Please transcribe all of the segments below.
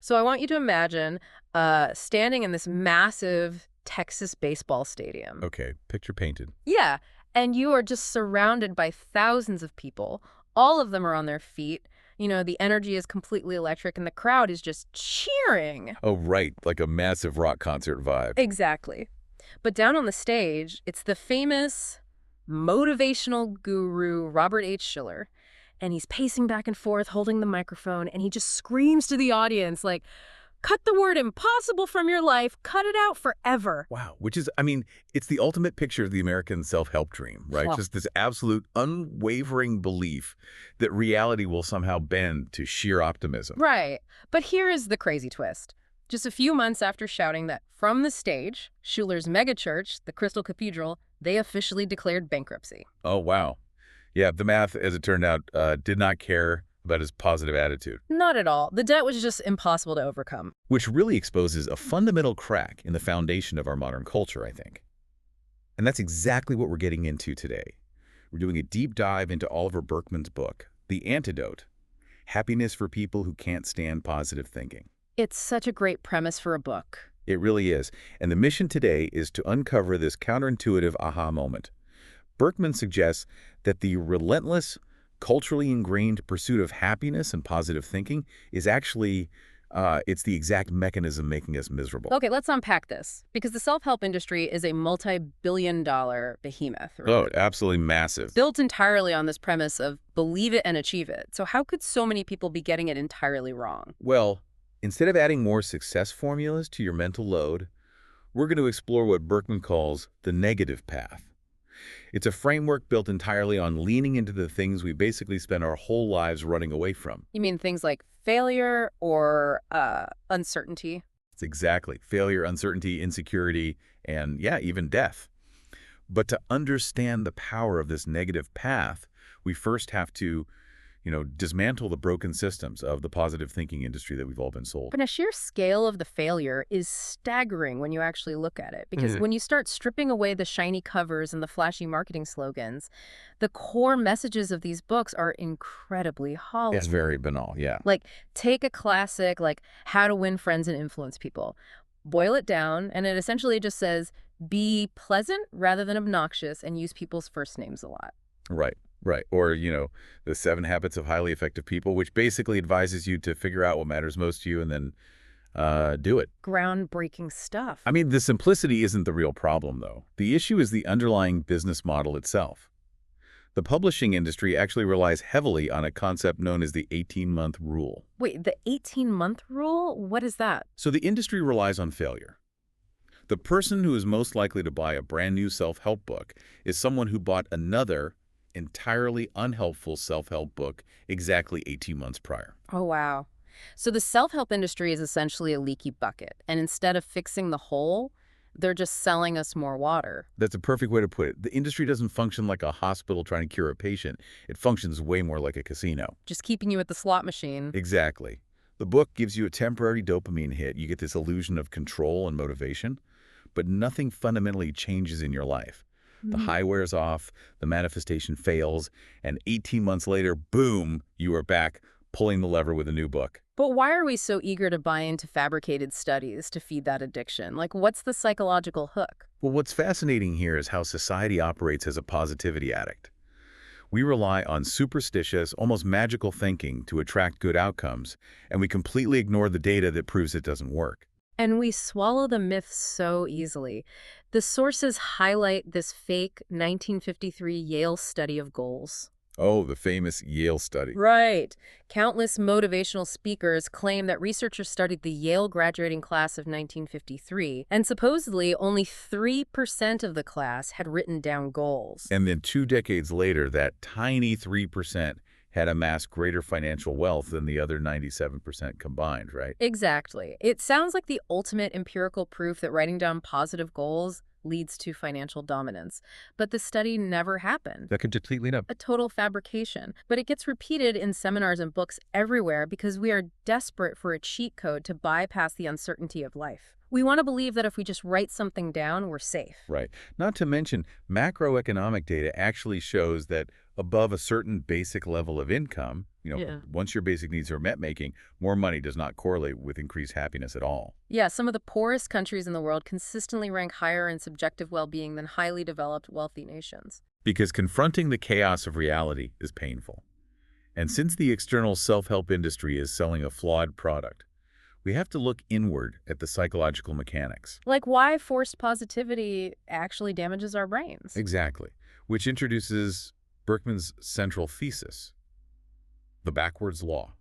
So I want you to imagine standing in this massive Texas baseball stadium. Okay, picture painted. Yeah, and you are just surrounded by thousands of people. All of them are on their feet. You know, the energy is completely electric, and the crowd is just cheering. Oh, right, like a massive rock concert vibe. Exactly. But down on the stage, it's the famous motivational guru Robert H. Schiller. And he's pacing back and forth, holding the microphone, and he just screams to the audience, like, cut the word impossible from your life, cut it out forever. Wow, which is, I mean, it's the ultimate picture of the American self-help dream, right? Yeah. Just this absolute unwavering belief that reality will somehow bend to sheer optimism. Right. But here is the crazy twist. Just a few months after shouting that from the stage, Schiller's megachurch, the Crystal Cathedral, they officially declared bankruptcy. Oh, wow. Yeah, the math, as it turned out, did not care about his positive attitude, Not at all. The debt was just impossible to overcome. which really exposes a fundamental crack in the foundation of our modern culture, I think. And that's exactly what we're getting into today. We're doing a deep dive into Oliver Burkeman's book, The Antidote, Happiness for People Who Can't Stand Positive Thinking. It's such a great premise for a book. It really is. And the mission today is to uncover this counterintuitive aha moment. Burkeman suggests that the relentless, culturally ingrained pursuit of happiness and positive thinking is actually, it's the exact mechanism making us miserable. Okay, let's unpack this, because the self-help industry is a multi-billion-dollar behemoth, right? Oh, absolutely massive. Built entirely on this premise of believe it and achieve it. So how could so many people be getting it entirely wrong? Well, instead of adding more success formulas to your mental load, we're going to explore what Burkeman calls the negative path. It's a framework built entirely on leaning into the things we basically spend our whole lives running away from. You mean things like failure or uncertainty? It's exactly failure, uncertainty, insecurity, and yeah, even death. But to understand the power of this negative path, we first have to, dismantle the broken systems of the positive thinking industry that we've all been sold. But the sheer scale of the failure is staggering when you actually look at it. Because when you start stripping away the shiny covers and the flashy marketing slogans, the core messages of these books are incredibly hollow. It's very banal, yeah. Like, take a classic like How to Win Friends and Influence People. Boil it down, and it essentially just says, be pleasant rather than obnoxious and use people's first names a lot. Right. Right. Or, the 7 Habits of Highly Effective People, which basically advises you to figure out what matters most to you and then do it. Groundbreaking stuff. I mean, the simplicity isn't the real problem, though. The issue is the underlying business model itself. The publishing industry actually relies heavily on a concept known as the 18-month rule. Wait, the 18-month rule? What is that? So the industry relies on failure. The person who is most likely to buy a brand new self-help book is someone who bought another entirely unhelpful self-help book exactly 18 months prior. Oh, wow. So the self-help industry is essentially a leaky bucket. And instead of fixing the hole, they're just selling us more water. That's a perfect way to put it. The industry doesn't function like a hospital trying to cure a patient. It functions way more like a casino. Just keeping you at the slot machine. Exactly. The book gives you a temporary dopamine hit. You get this illusion of control and motivation, but nothing fundamentally changes in your life. The high wears off, the manifestation fails, and 18 months later, boom, you are back pulling the lever with a new book. But why are we so eager to buy into fabricated studies to feed that addiction? Like, what's the psychological hook? Well, what's fascinating here is how society operates as a positivity addict. We rely on superstitious, almost magical thinking to attract good outcomes, and we completely ignore the data that proves it doesn't work. And we swallow the myths so easily. The sources highlight this fake 1953 Yale study of goals. Oh, the famous Yale study. Right. Countless motivational speakers claim that researchers studied the Yale graduating class of 1953, and supposedly only 3% of the class had written down goals. And then 2 decades later, that tiny 3% had amassed greater financial wealth than the other 97% combined, right? Exactly. It sounds like the ultimate empirical proof that writing down positive goals leads to financial dominance. But the study never happened. That could completely up. A total fabrication. But it gets repeated in seminars and books everywhere because we are desperate for a cheat code to bypass the uncertainty of life. We want to believe that if we just write something down, we're safe. Right. Not to mention, macroeconomic data actually shows that above a certain basic level of income, Yeah. once your basic needs are met, making more money does not correlate with increased happiness at all. Yeah, some of the poorest countries in the world consistently rank higher in subjective well-being than highly developed, wealthy nations. Because confronting the chaos of reality is painful. And since the external self-help industry is selling a flawed product, we have to look inward at the psychological mechanics. Like why forced positivity actually damages our brains. Exactly. Which introduces Burkeman's central thesis, the backwards law.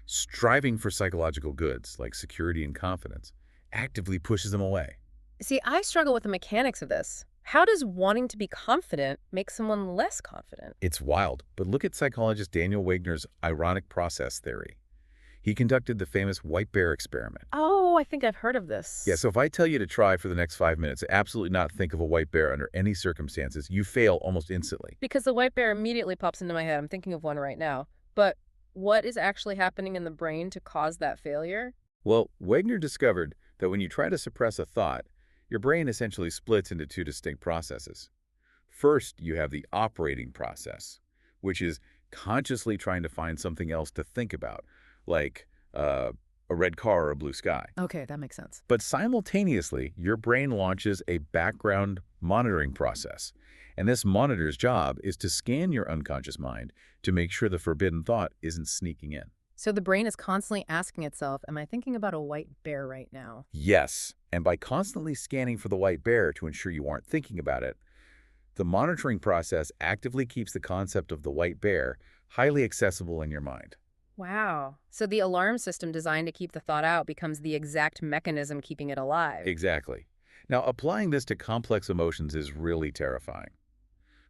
Striving for psychological goods, like security and confidence, actively pushes them away. See, I struggle with the mechanics of this. How does wanting to be confident make someone less confident? It's wild, but look at psychologist Daniel Wagner's ironic process theory. He conducted the famous white bear experiment. Oh, I think I've heard of this. Yeah, so if I tell you to try for the next 5 minutes, absolutely not think of a white bear under any circumstances, you fail almost instantly. Because the white bear immediately pops into my head. I'm thinking of one right now. But what is actually happening in the brain to cause that failure? Well, Wagner discovered that when you try to suppress a thought, your brain essentially splits into two distinct processes. First, you have the operating process, which is consciously trying to find something else to think about, like a red car or a blue sky. Okay, that makes sense. But simultaneously, your brain launches a background monitoring process. And this monitor's job is to scan your unconscious mind to make sure the forbidden thought isn't sneaking in. So the brain is constantly asking itself, am I thinking about a white bear right now? Yes, and by constantly scanning for the white bear to ensure you aren't thinking about it, the monitoring process actively keeps the concept of the white bear highly accessible in your mind. Wow. So the alarm system designed to keep the thought out becomes the exact mechanism keeping it alive. Exactly. Now, applying this to complex emotions is really terrifying.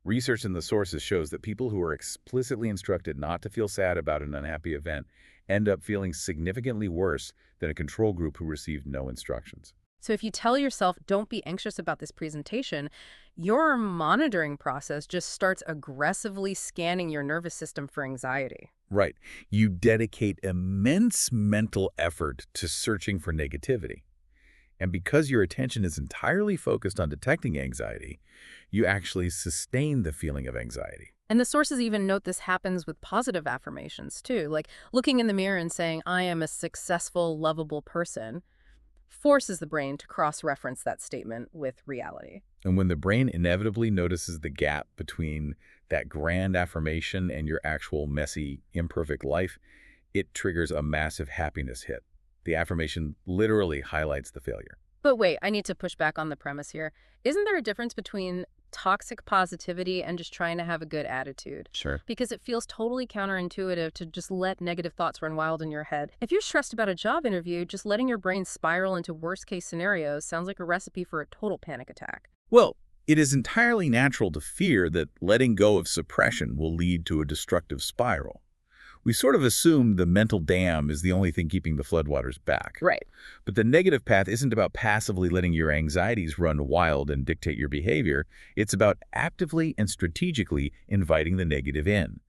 Research in the sources shows that people who are explicitly instructed not to feel sad about an unhappy event end up feeling significantly worse than a control group who received no instructions. So if you tell yourself, don't be anxious about this presentation, your monitoring process just starts aggressively scanning your nervous system for anxiety. Right. You dedicate immense mental effort to searching for negativity. And because your attention is entirely focused on detecting anxiety, you actually sustain the feeling of anxiety. And the sources even note this happens with positive affirmations, too, like looking in the mirror and saying, I am a successful, lovable person, forces the brain to cross-reference that statement with reality. And when the brain inevitably notices the gap between that grand affirmation and your actual messy, imperfect life, it triggers a massive happiness hit. The affirmation literally highlights the failure. But wait, I need to push back on the premise here. Isn't there a difference between toxic positivity and just trying to have a good attitude? Sure. Because it feels totally counterintuitive to just let negative thoughts run wild in your head. If you're stressed about a job interview, just letting your brain spiral into worst-case scenarios sounds like a recipe for a total panic attack. Well, it is entirely natural to fear that letting go of suppression will lead to a destructive spiral. We sort of assume the mental dam is the only thing keeping the floodwaters back. Right. But the negative path isn't about passively letting your anxieties run wild and dictate your behavior. It's about actively and strategically inviting the negative in.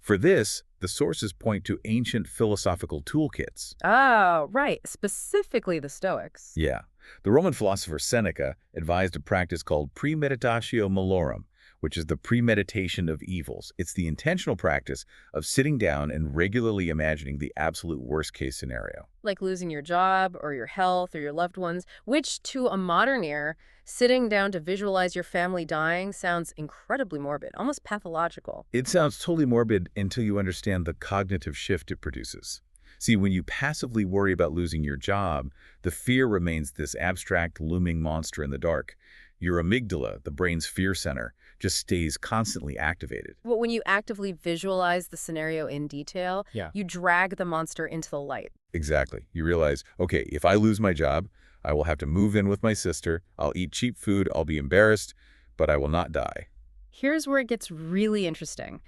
For this, the sources point to ancient philosophical toolkits. Oh, right. Specifically the Stoics. Yeah. The Roman philosopher Seneca advised a practice called premeditatio malorum, which is the premeditation of evils. It's the intentional practice of sitting down and regularly imagining the absolute worst-case scenario. Like losing your job or your health or your loved ones, which to a modern ear, sitting down to visualize your family dying sounds incredibly morbid, almost pathological. It sounds totally morbid until you understand the cognitive shift it produces. See, when you passively worry about losing your job, the fear remains this abstract, looming monster in the dark. Your amygdala, the brain's fear center, just stays constantly activated. But when you actively visualize the scenario in detail, you drag the monster into the light. Exactly. You realize, okay, if I lose my job, I will have to move in with my sister, I'll eat cheap food, I'll be embarrassed, but I will not die. Here's where it gets really interesting.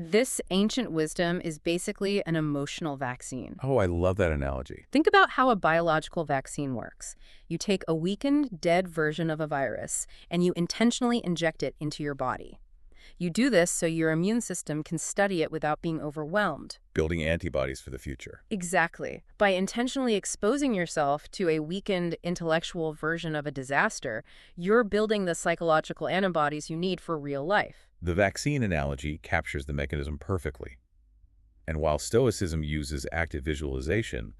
This ancient wisdom is basically an emotional vaccine. Oh, I love that analogy. Think about how a biological vaccine works. You take a weakened, dead version of a virus, and you intentionally inject it into your body. You do this so your immune system can study it without being overwhelmed. Building antibodies for the future. Exactly. By intentionally exposing yourself to a weakened intellectual version of a disaster, you're building the psychological antibodies you need for real life. The vaccine analogy captures the mechanism perfectly. And while Stoicism uses active visualization,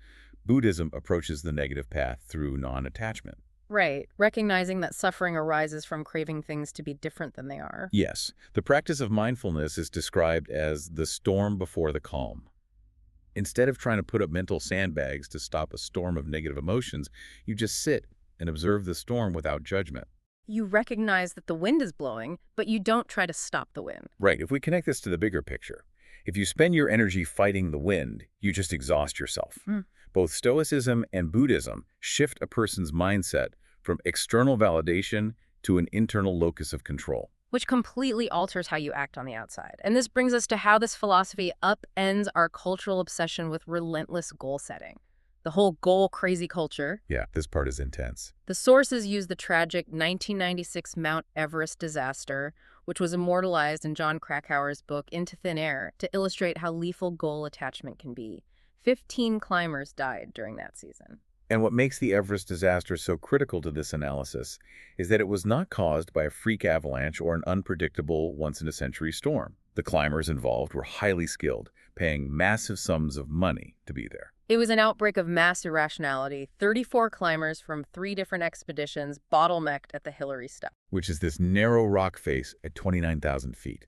Buddhism approaches the negative path through non-attachment. Right, recognizing that suffering arises from craving things to be different than they are. Yes, the practice of mindfulness is described as the storm before the calm. Instead of trying to put up mental sandbags to stop a storm of negative emotions, you just sit and observe the storm without judgment. You recognize that the wind is blowing, but you don't try to stop the wind. Right, if we connect this to the bigger picture, if you spend your energy fighting the wind, you just exhaust yourself. Both Stoicism and Buddhism shift a person's mindset from external validation to an internal locus of control. Which completely alters how you act on the outside. And this brings us to how this philosophy upends our cultural obsession with relentless goal setting. The whole goal-crazy culture. Yeah, this part is intense. The sources use the tragic 1996 Mount Everest disaster, which was immortalized in Jon Krakauer's book Into Thin Air, to illustrate how lethal goal attachment can be. 15 climbers died during that season. And what makes the Everest disaster so critical to this analysis is that it was not caused by a freak avalanche or an unpredictable once-in-a-century storm. The climbers involved were highly skilled, paying massive sums of money to be there. It was an outbreak of mass irrationality. 34 climbers from 3 different expeditions bottlenecked at the Hillary Step, Which is this narrow rock face at 29,000 feet,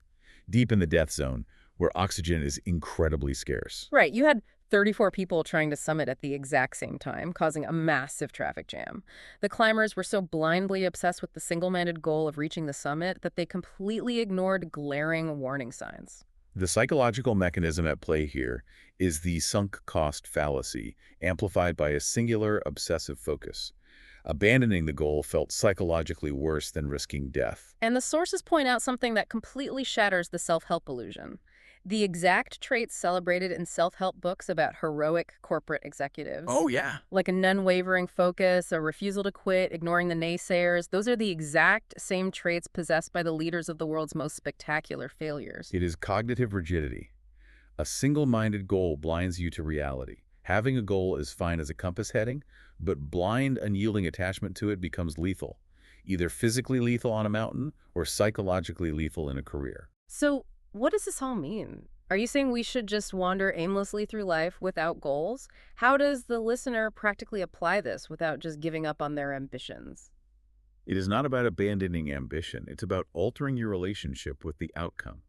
deep in the death zone, where oxygen is incredibly scarce. Right, you had 34 people trying to summit at the exact same time, causing a massive traffic jam. The climbers were so blindly obsessed with the single-minded goal of reaching the summit that they completely ignored glaring warning signs. The psychological mechanism at play here is the sunk cost fallacy, amplified by a singular obsessive focus. Abandoning the goal felt psychologically worse than risking death. And the sources point out something that completely shatters the self-help illusion. The exact traits celebrated in self-help books about heroic corporate executives. Oh, yeah. Like an unwavering focus, a refusal to quit, ignoring the naysayers. Those are the exact same traits possessed by the leaders of the world's most spectacular failures. It is cognitive rigidity. A single-minded goal blinds you to reality. Having a goal is fine as a compass heading, but blind, unyielding attachment to it becomes lethal. Either physically lethal on a mountain or psychologically lethal in a career. So, what does this all mean? Are you saying we should just wander aimlessly through life without goals? How does the listener practically apply this without just giving up on their ambitions? It is not about abandoning ambition. It's about altering your relationship with the outcome.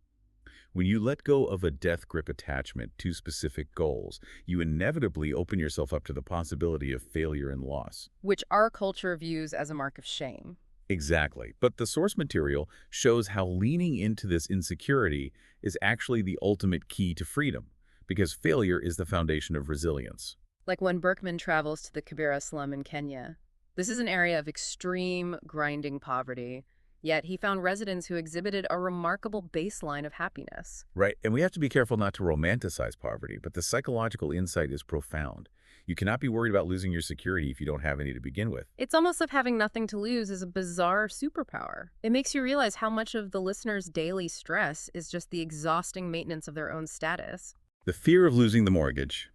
When you let go of a death grip attachment to specific goals, you inevitably open yourself up to the possibility of failure and loss. Which our culture views as a mark of shame. Exactly. But the source material shows how leaning into this insecurity is actually the ultimate key to freedom, because failure is the foundation of resilience. Like when Burkeman travels to the Kibera slum in Kenya. This is an area of extreme, grinding poverty, yet he found residents who exhibited a remarkable baseline of happiness. Right, and we have to be careful not to romanticize poverty, but the psychological insight is profound. You cannot be worried about losing your security if you don't have any to begin with. It's almost like having nothing to lose is a bizarre superpower. It makes you realize how much of the listener's daily stress is just the exhausting maintenance of their own status. The fear of losing the mortgage,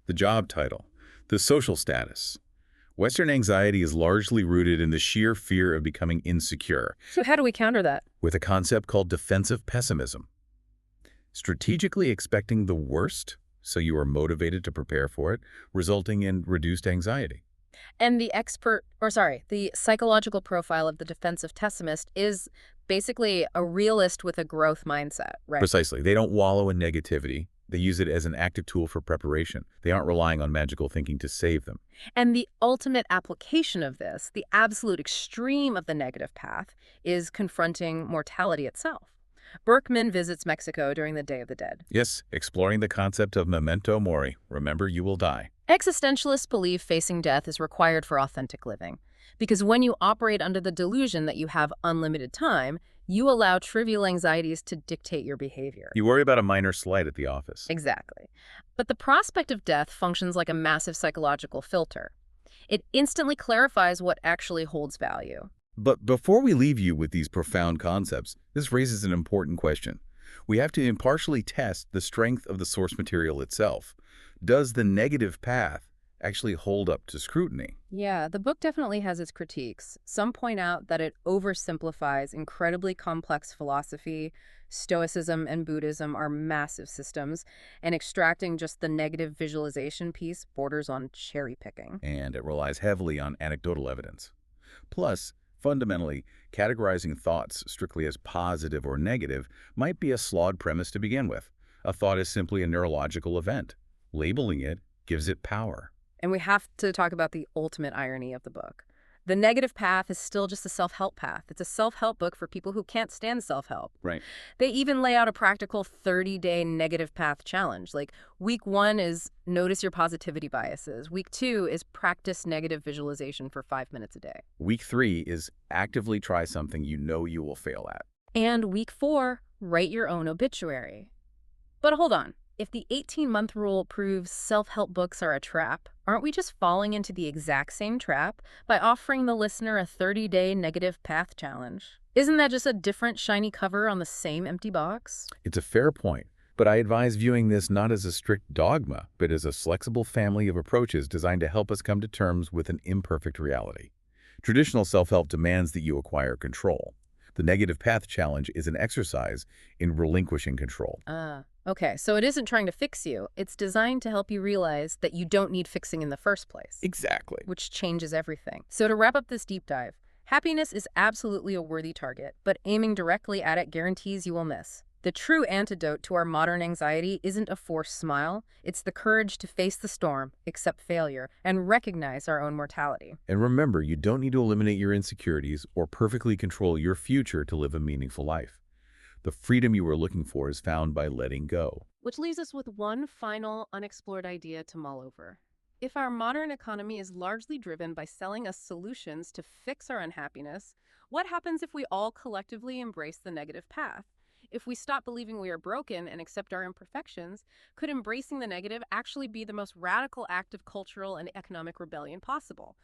the job title, the social status. Western anxiety is largely rooted in the sheer fear of becoming insecure. So how do we counter that? With a concept called defensive pessimism. Strategically expecting the worst, so you are motivated to prepare for it, resulting in reduced anxiety. And the psychological profile of the defensive pessimist is basically a realist with a growth mindset, right? Precisely. They don't wallow in negativity. They use it as an active tool for preparation. They aren't relying on magical thinking to save them. And the ultimate application of this, the absolute extreme of the negative path, is confronting mortality itself. Burkeman visits Mexico during the Day of the Dead. Yes, exploring the concept of memento mori. Remember, you will die. Existentialists believe facing death is required for authentic living, because when you operate under the delusion that you have unlimited time, you allow trivial anxieties to dictate your behavior. You worry about a minor slight at the office. Exactly. But the prospect of death functions like a massive psychological filter. It instantly clarifies what actually holds value. But before we leave you with these profound concepts, this raises an important question. We have to impartially test the strength of the source material itself. Does the negative path, actually hold up to scrutiny. Yeah, the book definitely has its critiques. Some point out that it oversimplifies incredibly complex philosophy. Stoicism and Buddhism are massive systems, and extracting just the negative visualization piece borders on cherry picking. And it relies heavily on anecdotal evidence. Plus, fundamentally, categorizing thoughts strictly as positive or negative might be a flawed premise to begin with. A thought is simply a neurological event. Labeling it gives it power. And we have to talk about the ultimate irony of the book. The negative path is still just a self-help path. It's a self-help book for people who can't stand self-help. Right. They even lay out a practical 30-day negative path challenge. Like, week 1 is notice your positivity biases. Week 2 is practice negative visualization for 5 minutes a day. Week 3 is actively try something you know you will fail at. And week 4, write your own obituary. But hold on. If the 18-month rule proves self-help books are a trap, aren't we just falling into the exact same trap by offering the listener a 30-day negative path challenge? Isn't that just a different shiny cover on the same empty box? It's a fair point, but I advise viewing this not as a strict dogma, but as a flexible family of approaches designed to help us come to terms with an imperfect reality. Traditional self-help demands that you acquire control. The negative path challenge is an exercise in relinquishing control. Okay, so it isn't trying to fix you. It's designed to help you realize that you don't need fixing in the first place. Exactly. Which changes everything. So to wrap up this deep dive, happiness is absolutely a worthy target, but aiming directly at it guarantees you will miss. The true antidote to our modern anxiety isn't a forced smile. It's the courage to face the storm, accept failure, and recognize our own mortality. And remember, you don't need to eliminate your insecurities or perfectly control your future to live a meaningful life. The freedom you are looking for is found by letting go. Which leaves us with one final unexplored idea to mull over. If our modern economy is largely driven by selling us solutions to fix our unhappiness, what happens if we all collectively embrace the negative path? If we stop believing we are broken and accept our imperfections, could embracing the negative actually be the most radical act of cultural and economic rebellion possible?